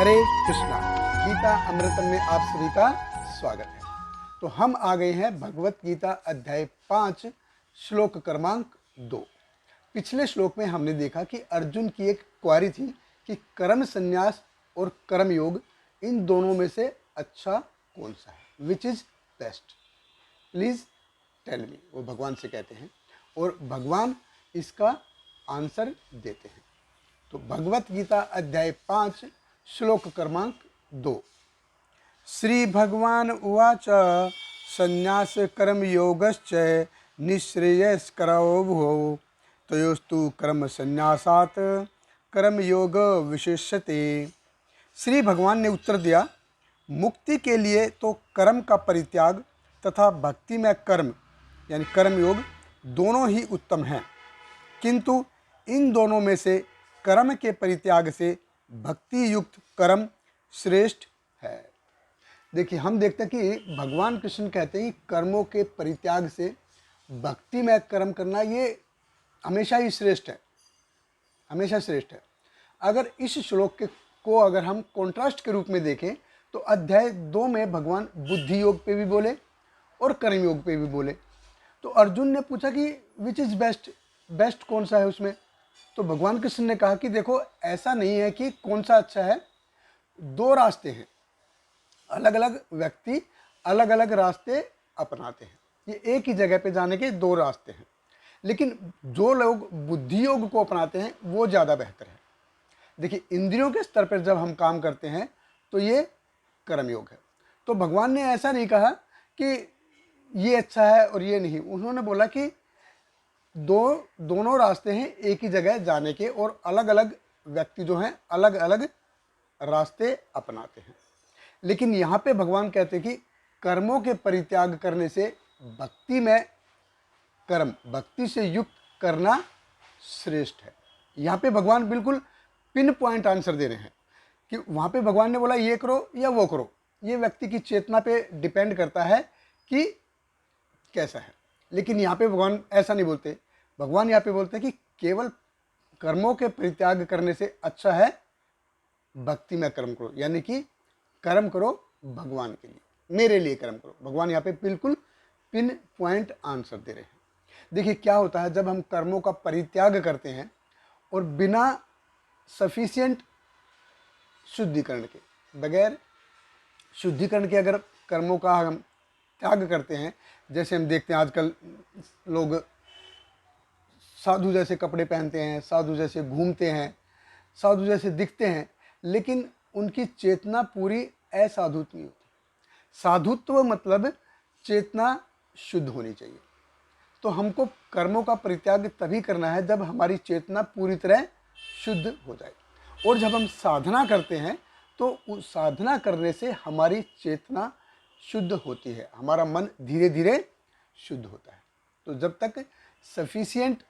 हरे कृष्णा। गीता अमृतम में आप सभी का स्वागत है। तो हम आ गए हैं भगवत गीता अध्याय 5 श्लोक क्रमांक 2। पिछले श्लोक में हमने देखा कि अर्जुन की एक क्वारी थी कि कर्म संन्यास और कर्म योग इन दोनों में से अच्छा कौन सा है, which is best, please tell me, वो भगवान से कहते हैं और भगवान इसका आंसर देते हैं। तो भगवत गीता अध्याय 5 श्लोक क्रमांक 2। श्री भगवान उवाच संन्यास कर्म योगश्च निःश्रेयस्करो भुवो तयोस्तु कर्म संन्यासात् कर्म योग विशेष्यते। श्री भगवान ने उत्तर दिया, मुक्ति के लिए तो कर्म का परित्याग तथा भक्ति में कर्म यानी कर्म योग दोनों ही उत्तम हैं, किंतु इन दोनों में से कर्म के परित्याग से भक्ति युक्त कर्म श्रेष्ठ है। देखिए, हम देखते हैं कि भगवान कृष्ण कहते हैं कि कर्मों के परित्याग से भक्ति में कर्म करना ये हमेशा ही श्रेष्ठ है, हमेशा श्रेष्ठ है। अगर इस श्लोक को अगर हम कॉन्ट्रास्ट के रूप में देखें तो अध्याय 2 में भगवान बुद्धि योग पे भी बोले और कर्म योग पे भी बोले। तो अर्जुन ने पूछा कि विच इज़ बेस्ट, बेस्ट कौन सा है उसमें। तो भगवान कृष्ण ने कहा कि देखो, ऐसा नहीं है कि कौन सा अच्छा है, दो रास्ते हैं, अलग अलग व्यक्ति अलग अलग रास्ते अपनाते हैं, ये एक ही जगह पे जाने के दो रास्ते हैं, लेकिन जो लोग बुद्धि योग को अपनाते हैं वो ज़्यादा बेहतर है। देखिए, इंद्रियों के स्तर पर जब हम काम करते हैं तो ये कर्म योग है। तो भगवान ने ऐसा नहीं कहा कि ये अच्छा है और ये नहीं, उन्होंने बोला कि दोनों रास्ते हैं एक ही जगह जाने के और अलग अलग व्यक्ति जो हैं अलग अलग रास्ते अपनाते हैं। लेकिन यहाँ पे भगवान कहते हैं कि कर्मों के परित्याग करने से भक्ति में कर्म, भक्ति से युक्त करना श्रेष्ठ है। यहाँ पे भगवान बिल्कुल पिन पॉइंट आंसर दे रहे हैं कि वहाँ पे भगवान ने बोला ये करो या वो करो, ये व्यक्ति की चेतना पे डिपेंड करता है कि कैसा है। लेकिन यहाँ पे भगवान ऐसा नहीं बोलते, भगवान यहाँ पे बोलते हैं कि केवल कर्मों के परित्याग करने से अच्छा है भक्ति में कर्म करो, यानी कि कर्म करो भगवान के लिए, मेरे लिए कर्म करो। भगवान यहाँ पे बिल्कुल पिन पॉइंट आंसर दे रहे हैं। देखिए, क्या होता है जब हम कर्मों का परित्याग करते हैं और बिना सफिशिएंट शुद्धिकरण के, बगैर शुद्धिकरण के अगर कर्मों का हम त्याग करते हैं, जैसे हम देखते हैं आजकल लोग साधु जैसे कपड़े पहनते हैं, साधु जैसे घूमते हैं, साधु जैसे दिखते हैं, लेकिन उनकी चेतना पूरी असाधुत्व नहीं होती। साधुत्व मतलब चेतना शुद्ध होनी चाहिए। तो हमको कर्मों का परित्याग तभी करना है जब हमारी चेतना पूरी तरह शुद्ध हो जाए। और जब हम साधना करते हैं तो उस साधना करने से हमारी चेतना शुद्ध होती है, हमारा मन धीरे धीरे शुद्ध होता है। तो जब तक सफिशिएंट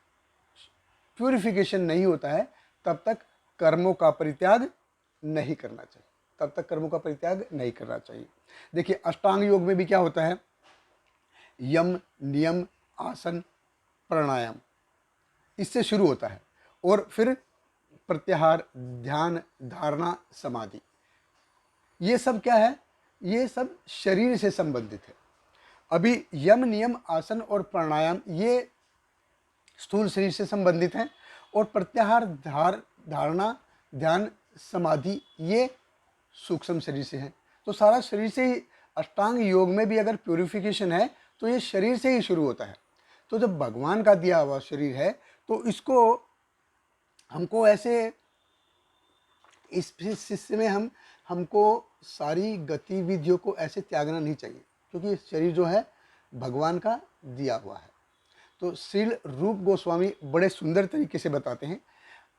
प्यूरिफिकेशन नहीं होता है तब तक कर्मों का परित्याग नहीं करना चाहिए, तब तक कर्मों का परित्याग नहीं करना चाहिए। देखिए, अष्टांग योग में भी क्या होता है, यम, नियम, आसन, प्राणायाम, इससे शुरू होता है और फिर प्रत्याहार, ध्यान, धारणा, समाधि, ये सब क्या है, ये सब शरीर से संबंधित है। अभी यम, नियम, आसन और प्राणायाम ये स्थूल शरीर से संबंधित हैं और प्रत्याहार, धारणा, ध्यान, समाधि ये सूक्ष्म शरीर से हैं। तो सारा शरीर से ही, अष्टांग योग में भी अगर प्यूरिफिकेशन है तो ये शरीर से ही शुरू होता है। तो जब भगवान का दिया हुआ शरीर है तो इसको हमको ऐसे इस शिष्य में हमको सारी गतिविधियों को ऐसे त्यागना नहीं चाहिए, क्योंकि शरीर जो है भगवान का दिया हुआ है। तो श्रील रूप गोस्वामी बड़े सुंदर तरीके से बताते हैं,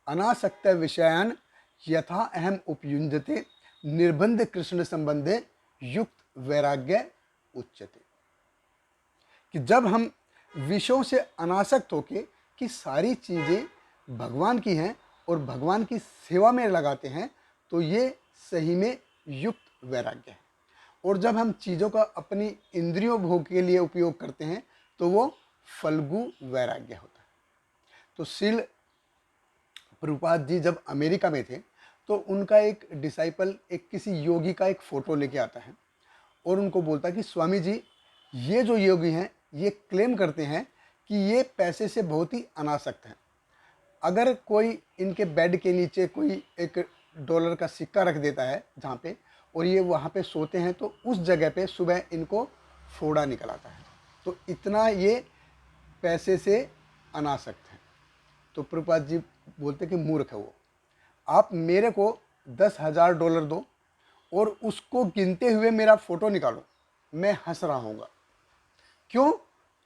अनासक्त विषयान यथा अहम उपयुंजते निर्बंध कृष्ण संबंधे युक्त वैराग्य उच्यते। कि जब हम विषयों से अनासक्त होके कि सारी चीज़ें भगवान की हैं और भगवान की सेवा में लगाते हैं तो ये सही में युक्त वैराग्य है। और जब हम चीज़ों का अपनी इंद्रियों भोग के लिए उपयोग करते हैं तो वो फल्गु वैराग्य होता है। तो श्रील प्रभुपाद जी जब अमेरिका में थे तो उनका एक डिसाइपल एक किसी योगी का एक फ़ोटो लेके आता है और उनको बोलता है कि स्वामी जी, ये जो योगी हैं ये क्लेम करते हैं कि ये पैसे से बहुत ही अनासक्त हैं। अगर कोई इनके बेड के नीचे कोई एक डॉलर का सिक्का रख देता है जहाँ पे, और ये वहाँ पे सोते हैं, तो उस जगह पे सुबह इनको फोड़ा निकल आता है। तो इतना ये पैसे से अनासक्त हैं। तो प्रभुपाद जी बोलते कि मूर्ख है वो। आप मेरे को 10,000 डॉलर दो और उसको गिनते हुए मेरा फ़ोटो निकालो, मैं हंस रहा हूँगा। क्यों?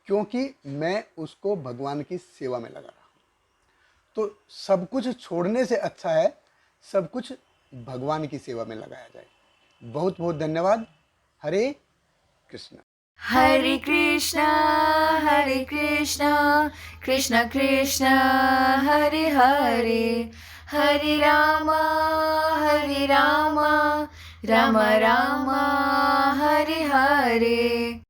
क्योंकि मैं उसको भगवान की सेवा में लगा रहा हूँ। तो सब कुछ छोड़ने से अच्छा है सब कुछ भगवान की सेवा में लगाया जाए। बहुत बहुत धन्यवाद। हरे Krishna. Hare Krishna, Hare Krishna, Krishna Krishna, Hare Hare, Hare Rama, Hare Rama, Rama Rama, Hare Hare.